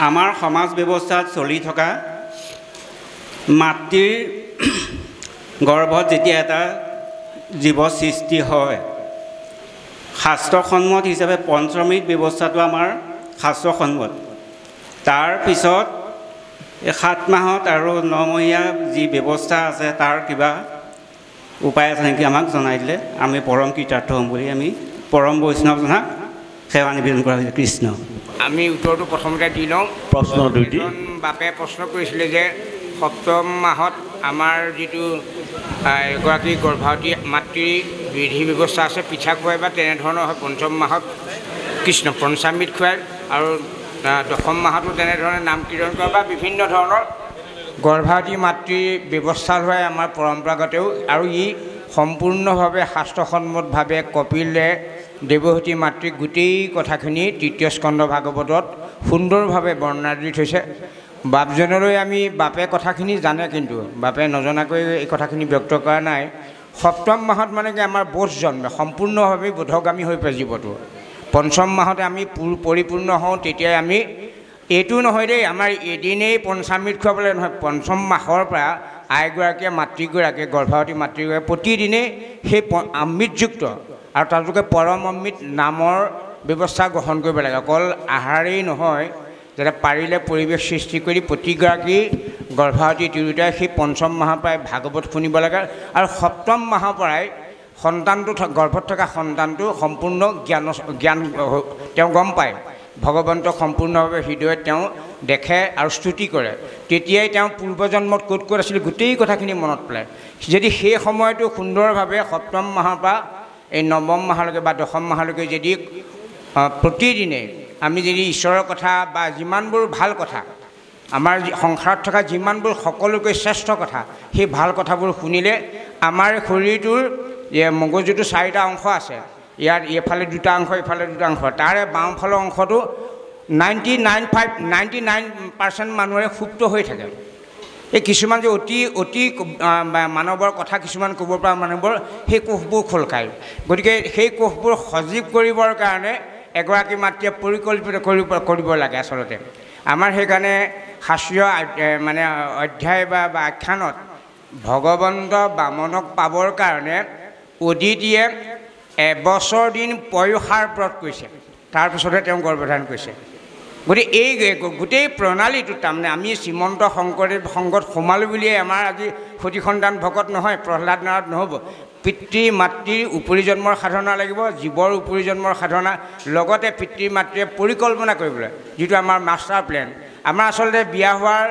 আমাৰ সমাজ ব্যৱস্থাত চলি থকা মাতৃৰ গৰ্ভত যেতিয়া এটা জীৱ সৃষ্টি হয়, শাস্ত্ৰসন্মত হিচাপে পঞ্চমৃত ব্যৱস্থাটো আমাৰ শাস্ত্ৰসন্মত। তাৰপিছত 7 মাহত আৰু 9 মহীয়া যি ব্যৱস্থা আছে তাৰ কিবা উপায় আছে নেকি আমাক জনাই দিলে আমি পৰম কৃতাৰ্থ হ'ম বুলি আমি পৰম বৈষ্ণৱজনাক সেৱা নিবেদন কৰা হৈছে। কৃষ্ণ। আমি উত্তৰটো প্ৰথমতে দি লওঁ। প্ৰশ্ন দুটি। বাপে প্ৰশ্ন কৰিছিলে যে 7ম মাহত আমাৰ যিটো এগৰাকী গৰ্ভৱতী মাতৃৰ বিধি ব্যৱস্থা আছে, পিঠা খুৱাই বা তেনেধৰণৰ হয়। 5ম মাহত কৃষ্ণ পঞ্চামৃত খুৱায় আৰু 10ম মাহতো তেনেধৰণে নাম কীৰ্তন কৰে বা বিভিন্ন ধৰণৰ গৰ্ভৱতী মাতৃৰ ব্যৱস্থা হয় আমাৰ পৰম্পৰাগতেও। আৰু ই সম্পূৰ্ণভাৱে শাস্ত্ৰসন্মতভাৱে কপিলে দেৱহতী মাতৃক গোটেই কথাখিনি 3য় স্কন্ধ ভাগৱতত সুন্দৰভাৱে বৰ্ণনা দি থৈছে। বাপজনলৈ আমি বাপে কথাখিনি জানে, কিন্তু বাপে নজনাকৈ এই কথাখিনি ব্যক্ত কৰা নাই। 7ম মাহত মানে কি আমাৰ বোধ জন্মে, সম্পূৰ্ণভাৱে বোধগামী হৈ পৰে জীৱটো। 5ম মাহতে আমি পৰিপূৰ্ণ হওঁ, তেতিয়াই আমি এইটো নহয় দেই আমাৰ এদিনেই পঞ্চামৃত খুৱাবলৈ নহয়। 5ম মাহৰ পৰা আইগৰাকীয়ে মাতৃগৰাকীয়ে গৰ্ভৱতী মাতৃগৰাকীয়ে প্ৰতিদিনেই সেই অমৃতযুক্ত আৰু তাতোকে পৰম অমৃত নামৰ ব্যৱস্থা গ্ৰহণ কৰিব লাগে। অকল আহাৰেই নহয়, যাতে পাৰিলে পৰিৱেশ সৃষ্টি কৰি প্ৰতিগৰাকী গৰ্ভৱতী তিৰোতাই সেই 5ম মাহৰ পৰাই ভাগৱত শুনিব লাগে। আৰু 7ম মাহৰ পৰাই সন্তানটো গৰ্ভত থকা সন্তানটো সম্পূৰ্ণ জ্ঞান তেওঁ গম পায়, ভগৱন্তক সম্পূৰ্ণভাৱে হৃদয়ত তেওঁ দেখে আৰু স্তুতি কৰে। তেতিয়াই তেওঁ পূৰ্বজন্মত ক'ত ক'ত আছিল গোটেই কথাখিনি মনত পেলায়। যদি সেই সময়টো সুন্দৰভাৱে 7ম মাহৰ পৰা এই 9ম মাহলৈকে বা 10ম মাহলৈকে যদি প্ৰতিদিনে আমি যদি ঈশ্বৰৰ কথা বা যিমানবোৰ ভাল কথা আমাৰ সংসাৰত থকা যিমানবোৰ সকলোকৈ শ্ৰেষ্ঠ কথা, সেই ভাল কথাবোৰ শুনিলে আমাৰ শৰীৰটোৰ মগজুটো 4টা অংশ আছে। ইয়াত এইফালে 2টা অংশ, এইফালে 2টা অংশ। তাৰে বাওঁফালৰ অংশটো 99% মানুহৰে সুপ্ত হৈ থাকে। এই কিছুমান যে অতি মানৱৰ কথা কিছুমান ক'ব পৰা মানুহবোৰ সেই কোষবোৰ খোল খায়। গতিকে সেই কোষবোৰ সজীৱ কৰিবৰ কাৰণে এগৰাকী মাতৃয়ে পৰিকল্পিত কৰিব লাগে আচলতে। আমাৰ সেইকাৰণে শাস্ত্ৰীয় মানে অধ্যায় বা আখ্যানত ভগৱন্ত বামনক পাবৰ কাৰণে অদিতিয়ে 1 বছৰ দিন পয়োসাৰ ব্ৰত কৰিছে, তাৰপিছতহে তেওঁ গৰ্ভধাৰণ কৰিছে। গতিকে এই গোটেই প্ৰণালীটোত তাৰমানে আমি শ্ৰীমন্ত শংকৰদেৱ সংঘত সোমালোঁ বুলিয়ে আমাৰ আজি সতী সন্তান ভকত নহয়, প্ৰহ্লাদ নাৰদ নহ'ব। পিতৃ মাতৃৰ উপৰি জন্মৰ সাধনা লাগিব, জীৱৰ উপৰি জন্মৰ সাধনা, লগতে পিতৃ মাতৃয়ে পৰিকল্পনা কৰিবলৈ যিটো আমাৰ মাষ্টাৰ প্লেন। আমাৰ আচলতে বিয়া হোৱাৰ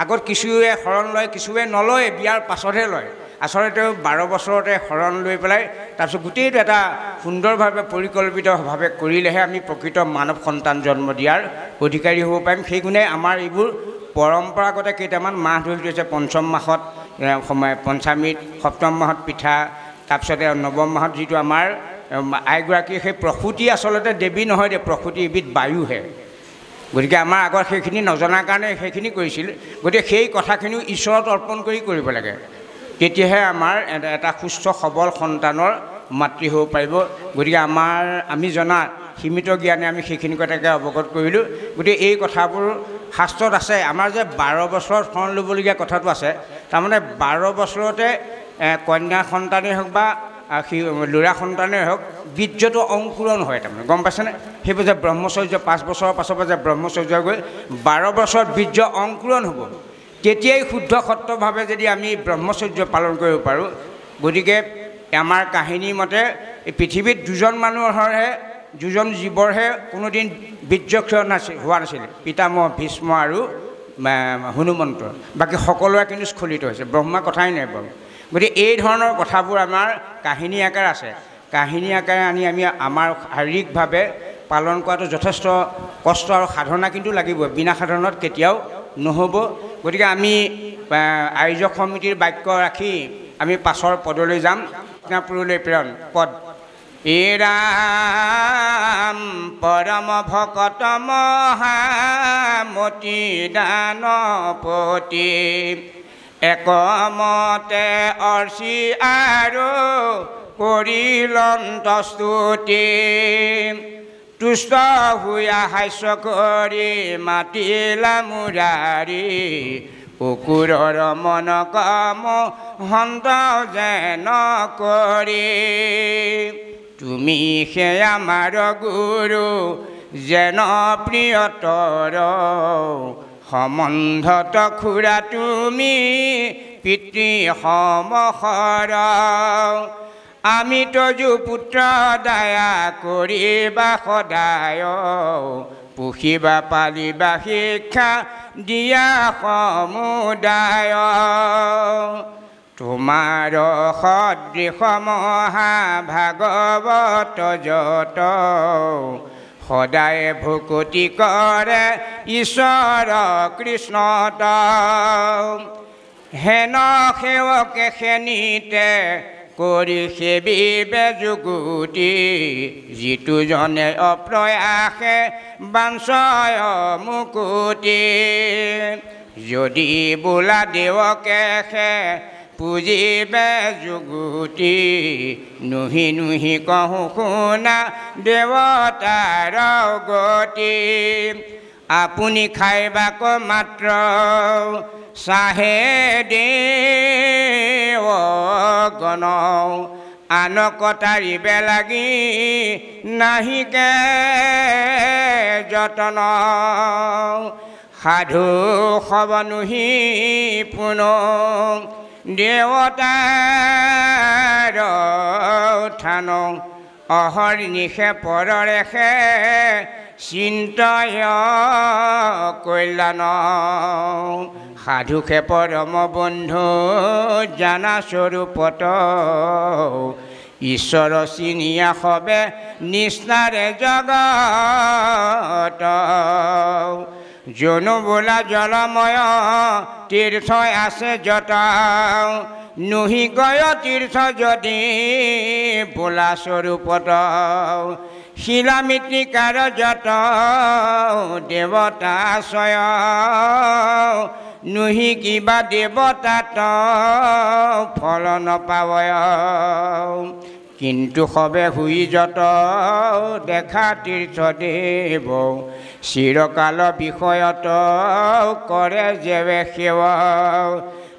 আগত কিছুৱে শৰণ লয়, কিছুৱে নলয়, বিয়াৰ পাছতহে লয়। আচলতে 12 বছৰতে শৰণ লৈ পেলাই তাৰপিছত গোটেইটো এটা সুন্দৰভাৱে পৰিকল্পিতভাৱে কৰিলেহে আমি প্ৰকৃত মানৱ সন্তান জন্ম দিয়াৰ অধিকাৰী হ'ব পাৰিম। সেইগুণে আমাৰ এইবোৰ পৰম্পৰাগত কেইটামান মাহ ধৰি থৈছে। 5ম মাহত পঞ্চামৃত, 7ম মাহত পিঠা, তাৰপিছতে 9ম মাহত যিটো আমাৰ আইগৰাকী সেই প্ৰসূতি আচলতে দেৱী নহয় দে, প্ৰসূতি এবিধ বায়ুহে। গতিকে আমাৰ আগত সেইখিনি নজনাৰ কাৰণে সেইখিনি কৰিছিল। গতিকে সেই কথাখিনিও ঈশ্বৰত অৰ্পণ কৰিব লাগে, তেতিয়াহে আমাৰ এটা সুস্থ সবল সন্তানৰ মাতৃ হ'ব পাৰিব। গতিকে আমি জনা সীমিত জ্ঞানে আমি সেইখিনি কথাকে অৱগত কৰিলোঁ। গতিকে এই কথাবোৰ শাস্ত্ৰত আছে। আমাৰ যে 12 বছৰত শৰণ ল'বলগীয়া কথাটো আছে, তাৰমানে 12 বছৰতে কন্যা সন্তানেই হওক বা ল'ৰা সন্তানেই হওক বীৰ্যটো অংকুৰণ হয়, তাৰমানে গম পাইছেনে? সেইবোৰ যে ব্ৰহ্মচৰ্য 5 বছৰৰ পাছৰ পৰা যে ব্ৰহ্মচৰ্য গৈ 12 বছৰত বীৰ্য অংকুৰণ হ'ব, তেতিয়াই শুদ্ধ সত্যভাৱে যদি আমি ব্ৰহ্মচৰ্য পালন কৰিব পাৰোঁ। গতিকে আমাৰ কাহিনী মতে এই পৃথিৱীত 2জন মানুহৰহে 2জন জীৱৰহে কোনোদিন বীৰ্যক্ষয় হোৱা নাছিল, পিতামহ ভীষ্ম আৰু হনুমন্ত। বাকী সকলোৱে কিন্তু স্খলিত হৈছে, ব্ৰহ্মা কথাই নাই বাৰু। গতিকে এই ধৰণৰ কথাবোৰ আমাৰ কাহিনী আকাৰে আছে। কাহিনী আকাৰে আনি আমি আমাৰ শাৰীৰিকভাৱে পালন কৰাটো যথেষ্ট কষ্ট আৰু সাধনা কিন্তু লাগিব, বিনা সাধনাত কেতিয়াও নহ'ব। গতিকে আমি আয়োজক সমিতিৰ বাক্য ৰাখি আমি পাছৰ পদলৈ যাম। পুৰলৈ প্ৰেৰণ পদ। ৰাম পৰম ভকত মহামতি দানপতি, একমতে অৰ্চি আৰু কৰিলন্ত স্তুতি, তুষ্ট হুয়া হাস্য কৰি মাতিলা মুৰাৰী অকুৰৰ মন কাম হন্ত যেন কৰি তুমি সে আমাৰ গুৰু যেন প্ৰিয়তৰ সম্বন্ধত খুৰা তুমি পিতৃ সমসৰ আমি তজু পুত্ৰ দয়া কৰিবা সদায় পুহিবা পালিবা শিক্ষা দিয়া সমুদায় তোমাৰ সদৃশ মহাভাগৱত যত সদায় ভকতি কৰে ঈশ্বৰ কৃষ্ণত হেন সেৱকে সেনিতে কৰি সেবিবে যুগুতি যিটো জনে অপ্ৰয়াসে বাঞ্ছয় মুকুতি যদি বোলা দেৱকে সে পুজিবে যুগুতি নুহি নুহি কহো শুনা দেৱতাৰ গতি আপুনি খাইবাক মাত্ৰ চাহে দেৱ গণ আন কটাৰিবে লাগি নাহিকে যতন সাধু সবনুহি পুন দেৱতাৰ থান অহৰ্নিশে পৰৰেষে চিন্তয় কল্যাণ সাধুকে পৰম বন্ধু জানা স্বৰূপত ঈশ্বৰ চিনিয়া সবে নিষ্ঠাৰে জগত জনু বোলা জলময় তীৰ্থ আছে যত নুহি গয় তীৰ্থ যদি বোলা স্বৰূপত শিলা মৃত্তিকাৰ যত দেৱতাশয় নুহি কিবা দেৱতাত ফল নপাৱয় কিন্তু সবে হুই যত দেখা তীৰ্থ দেৱ চিৰকাল বিষয়ত কৰে যেবে সেৱ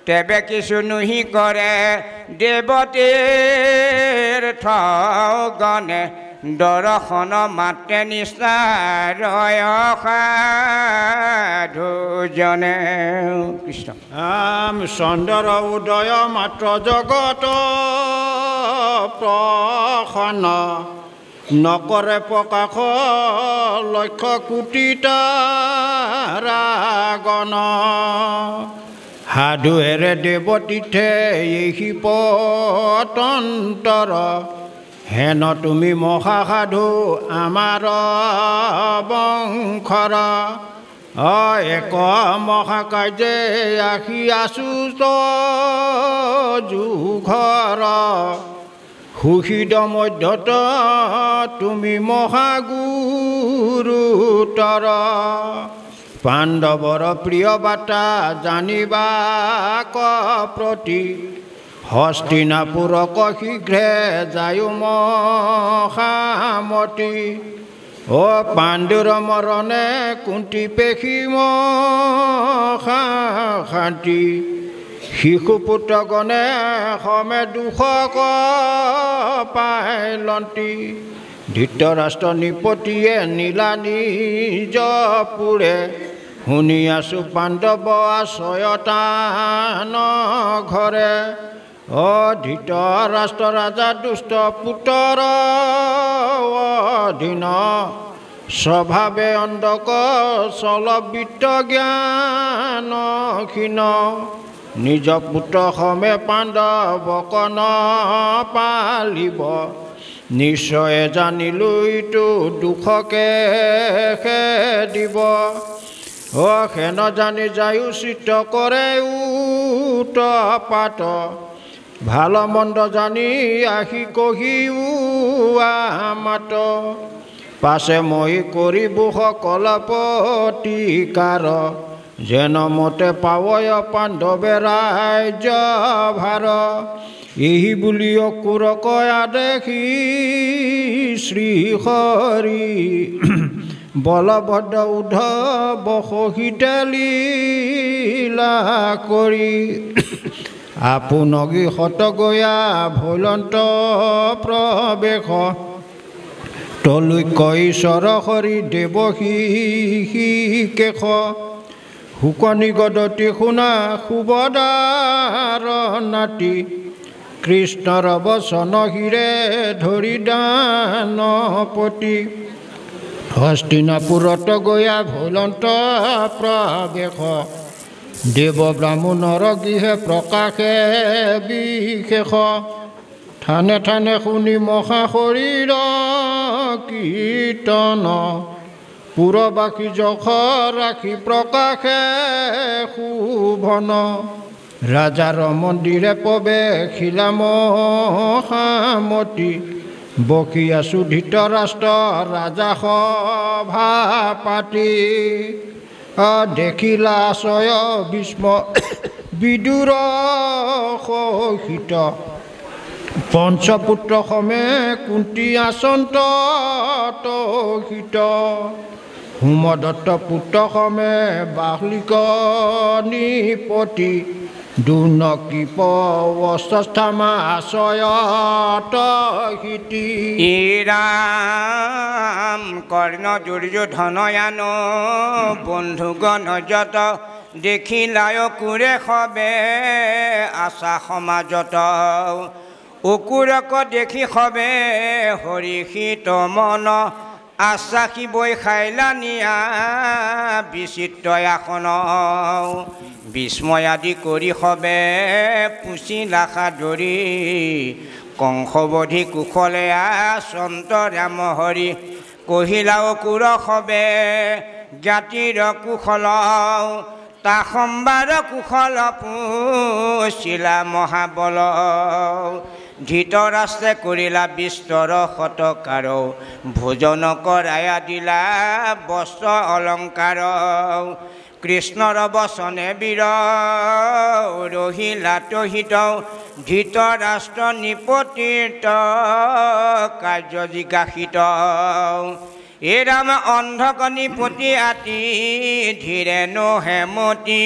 তেবে কিছু নুহি কৰে দেৱতীৰ গণে দৰ্শন মাতে নিষ্ঠাৰয় সাধুজনে কৃষ্ণ চন্দ্ৰ উদয় মাত্ৰ জগত প্ৰসন্ন নকৰে প্ৰকাশ লক্ষ্য কোটি তাৰাগণ সাধুহেৰে দেৱতীৰ্থে এই পতন্তৰ হেন তুমি মহাসাধু আমাৰ বংশৰ এক মহাকাৰ্যে আহি আছো যুঘৰ সুহৃদ মধ্যত তুমি মহাগুৰুতৰ পাণ্ডৱৰ প্ৰিয় বাৰ্তা জানিবা প্ৰতি হস্তিনাপুৰক শীঘ্ৰে যায় মহামতি পাণ্ডুৰ মৰণে কুন্তি পেশী শান্তি শিশু পুত্ৰগণে সমে দুখক পাইলন্তি ধৃতৰাষ্ট্ৰ নিপতিয়ে নীলা নিজ পুৰে শুনি আছো পাণ্ডৱ আশ্ৰয়তান ঘৰে ধৃতৰাষ্ট্ৰ ৰাজা দুষ্ট পুত্ৰৰ অধীন স্বভাৱে অন্ধক চলবিত্ত জ্ঞান ক্ষীণ নিজ পুত্ৰ সমে পাণ্ডৱক পালিব নিশ্চয় জানিলো ইটো দুখকে দিব সেন জানি যায় উচিত কৰে উৎপাত ভাল মন্দ জানি আহি কহিওৱা মাত পাছে মই কৰিব সকল প্ৰতিকাৰ যেন মতে পাৱয় পাণ্ডৱে ৰাজ্য ভাৰ এই বুলি অকুৰ কয়া দেখি শ্ৰীহৰি বলভদ্ৰ উদ্ধৱ সহিতে লীলা কৰি আপোনগী শতগয়া ভৈলন্ত প্ৰৱেশ তলৈক ঈশ্বৰ হৰি দেৱহী কেশ শুকনি গদতি শুনা সুবদাৰ নাতি কৃষ্ণৰ বচন হিৰে ধৰি দানপতি হস্তিনাপুৰত গয়া ভৈলন্ত প্ৰৱেশ দেৱ ব্ৰাহ্মণৰ গৃহে প্ৰকাশে বিশেষ থানে থানে শুনি মহা শৰীৰ কীৰ্তন পুৰবাসী যশ ৰাখি প্ৰকাশে শোভন ৰাজাৰ মন্দিৰে প্ৰৱেশিলা মহামতী বকি আছো ধৃতৰাষ্ট্ৰ ৰাজা সভা পাতি দেখিলা আশয় ভীষ্ম বিদুৰ সহিত পঞ্চপুত্ৰ সমে কুন্তী আচন্ত তহিত হোমদত্ত পুত্ৰ সমে বাহ্লিক নিপতি দুৰ্নকৃপ অস্থামা আশয়ত হিতি ৰাম কৰ্ণ দুৰ্যোধনয়ান বন্ধুগণ যত দেখিলাই অকুৰে সবে আশা সমাজত অকুৰক দেখি সবে হৰিষিত মন আশ্বাসী বৈ খাইলা নিয়া বিচিত্ৰ আসন বিস্ময় আদি কৰি সবে পুচিলা সাদৰি কংসবধি কুশলে আচন্ত ৰাম হৰি কহিলা অকুৰ সবে জাতিৰ কুশল তা সম্বাদ কুশল পুচিলা মহাবল ধৃতৰাষ্ট্ৰে কৰিলা বিস্তৰ সৎকাৰ ভোজন কৰায়া দিলা বস্ত্ৰ অলংকাৰ কৃষ্ণৰ বচনে বীৰ ৰহিলা তহিত ধৃতৰাষ্ট্ৰ নিপতিত কাৰ্য জিজ্ঞাসিত এ ৰাম অন্ধক নিপতি আতি ধীৰে নহেমতি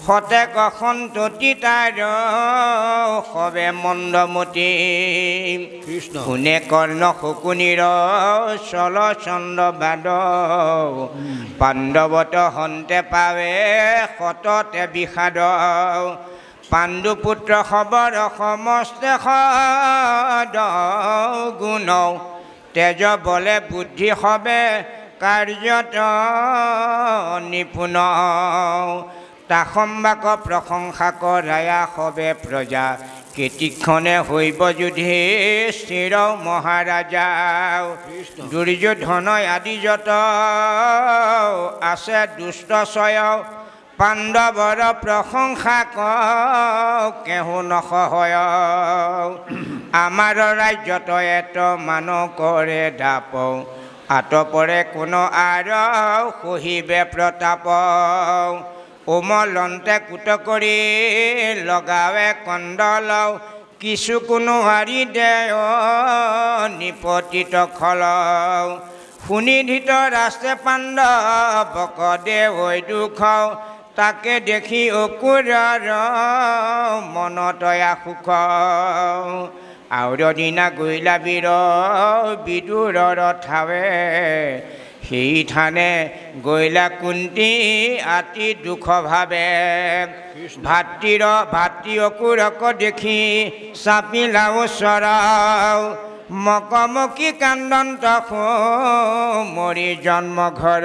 সতেক সন্ততি তাৰ সবে মন্দমতি শুনে কৰ্ণ শকুনিৰ চল চন্দ্ৰ বাদ পাণ্ডৱত হন্তে পাৱে সততে বিষাদ পাণ্ডুপুত্ৰ খবৰ সমস্তে সদ গুণ তেজ বলে বুদ্ধি সবে কাৰ্যত নিপুণ তাসম্বাক প্ৰশংসা কৰায়া সবে প্ৰজা কীৰ্তিক্ষণে হৈব যুধিষ্ঠিৰ মহাৰাজা দুৰ্যোধন আদি যত আছে দুষ্ট ছয় পাণ্ডৱৰ প্ৰশংসা কেহু নসহয় আমাৰ ৰাজ্যত এত মান কৰে দাপ আতপৰে কোনো আৰ সহিবে প্ৰতাপ উমলন্তে কুট কৰি লগাৱে কণ্ডল কিছু কোনো হাৰি দেয় নিপতিত খল শুনি ধৃতৰাষ্ট্ৰে পাণ্ডৱক দেৱ দুখ তাকে দেখি অকুৰৰ মনতয়া সুখ আউৰ দিনা গৈলা বীৰ বিদুৰৰ ঠাৱে সেই থানে গৈলা কুন্তী আতি দুখ ভাবে ভাতৃ অকুৰক দেখি চাপিলা ওচৰ মকমকী কান্দন্ত মৰি জন্ম ঘৰ